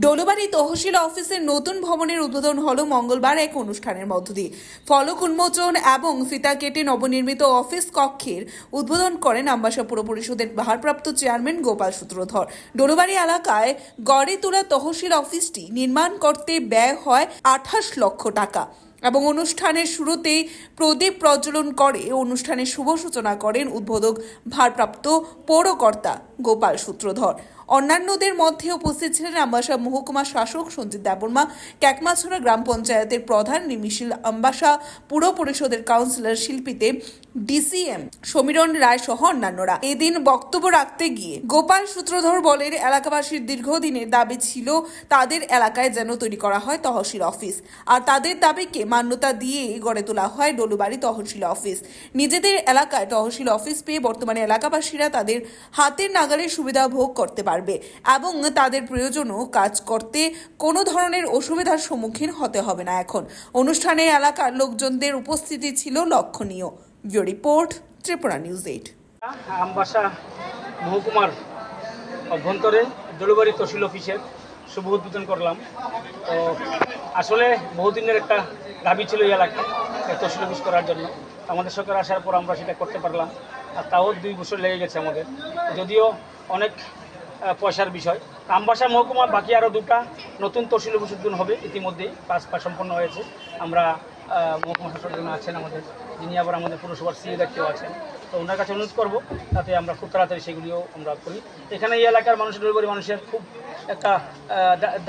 ডোলবাড়ি তহসিল অফিসের নতুন ভবনের উদ্বোধন হলো মঙ্গলবার এক অনুষ্ঠানের মধ্য দিয়ে। ফলক উন্মোচন এবং ফিতা কেটে নবনির্মিত অফিস কক্ষের উদ্বোধন করেন আমবাসা পুর পরিষদের ভারপ্রাপ্ত চেয়ারম্যান গোপাল সূত্রধর। ডোলবাড়ি এলাকায় গড়ে তোলা তহসিল অফিসটি নির্মাণ করতে ব্যয় হয় 28 লক্ষ টাকা এবং অনুষ্ঠানের শুরুতেই প্রদীপ প্রজ্বলন করে অনুষ্ঠানের শুভ সূচনা করেন উদ্বোধক ভারপ্রাপ্ত পৌরকর্তা গোপাল সূত্রধর। অন্যান্যদের মধ্যে উপস্থিত ছিলেন আমবাসা মহকুমা শাসক সঞ্জিত দেববর্মা, ক্যাকমাছড়া গ্রাম পঞ্চায়েতের প্রধান নিমিশিল, আমবাসা পুর পরিষদের কাউন্সিলর শিল্পীতে ডিসিএম সমীরণ রায় সহ অন্যান্যরা। এদিন বক্তব্য রাখতে গিয়ে গোপাল সূত্রধর বলেন, এলাকাবাসীর দীর্ঘদিনের দাবি ছিল তাদের এলাকায় যেন তৈরি করা হয় তহসিল অফিস, আর তাদের দাবিকে মান্যতা দিয়ে গড়ে তোলা হয় ডলুবাড়ি তহসিল অফিস। নিজেদের এলাকায় তহসিল অফিস পেয়ে বর্তমানে এলাকাবাসীরা তাদের হাতের নাগালের সুবিধা ভোগ করতে পারবে এবং তাদের প্রয়োজনও কাজ করতে কোনো ধরনের অসুবিধার সম্মুখীন হতে হবে না। এখন অনুষ্ঠানে এলাকার লোকজনদের উপস্থিতি ছিল লক্ষণীয়। Bureau report, Tripura news 8। Ambassa মহকুমার অভ্যন্তরে ডলুবাড়ি তহসিল অফিসের শুভ উদ্বোধন করলাম। তো আসলে বহুদিনের একটা দাবি ছিল এই এলাকায় তহসিল অফিস করার জন্য। আমাদের সরকার আসার পর আমরা সেটা করতে পারলাম, আর তাও 2 বছর লেগে গেছে আমাদের, যদিও অনেক পয়সার বিষয়। আমবাসা মহকুমা বাকি আরও 2টা নতুন তহসিল অফিস উদ্বোধন হবে, ইতিমধ্যেই কাজ সম্পন্ন হয়েছে। আমরা মহকুমা শাসক আছেন আমাদের, যিনি আবার আমাদের পুরসভার সিইও দায়িত্ব আছেন, তো ওনার কাছে অনুরোধ করবো যাতে আমরা খুব তাড়াতাড়ি সেগুলিও আমরা করি। এখানে এই এলাকার মানুষের ডলুবাড়ি মানুষের খুব একটা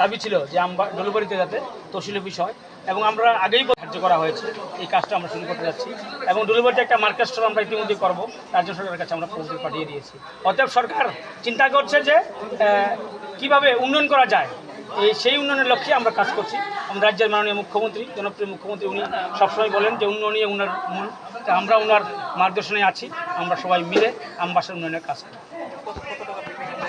দাবি ছিল যে ডলুবাড়িতে যাতে তহসিল অফিস হয়, এবং আমরা আগেই সাহায্য করা হয়েছে। এই কাজটা আমরা শুরু করতে যাচ্ছি এবং ডলুবাড়িতে একটা মার্কেট স্টোর আমরা ইতিমধ্যে করবো, রাজ্য সরকারের কাছে আমরা প্রস্তাব পাঠিয়ে দিয়েছি। অতএব সরকার চিন্তা করছে যে কিভাবে উন্নয়ন করা যায়, সেই উন্নয়নের লক্ষ্যে আমরা কাজ করছি। আমাদের রাজ্যের মাননীয় মুখ্যমন্ত্রী, জনপ্রিয় মুখ্যমন্ত্রী, উনি সবসময় বলেন যে উন্নয়নই উনার মূল। আমরা ওনার মার্গদর্শনে আছি, আমরা সবাই মিলে আমবাসার উন্নয়নের কাজ করি।